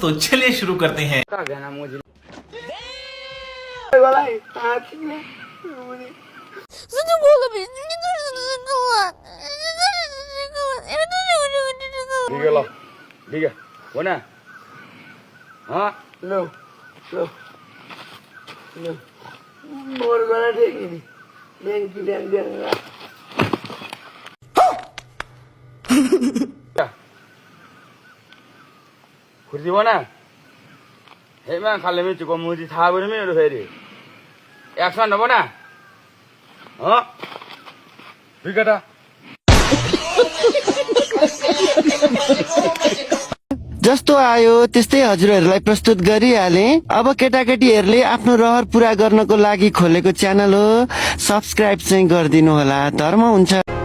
तो चलिए शुरू करते हैं। ठीक है वो ना हाँ लो लो लो मोर गला टेकी नी बैंक की बैंक देना खुर्सी वो ना हे मैं खाले में चुका मुझे था बोले में फेरी एक्शन हो ना हाँ बिगड़ा जस्तो आयो त्यस्तै हजुरहरूलाई प्रस्तुत गरिहाले। अब केटाकेटीहरूले आफ्नो रहर पूरा गर्नको लागि खोलेको च्यानल हो, सब्स्क्राइब चाहिँ गरिदिनु होला, धर्म हुन्छ।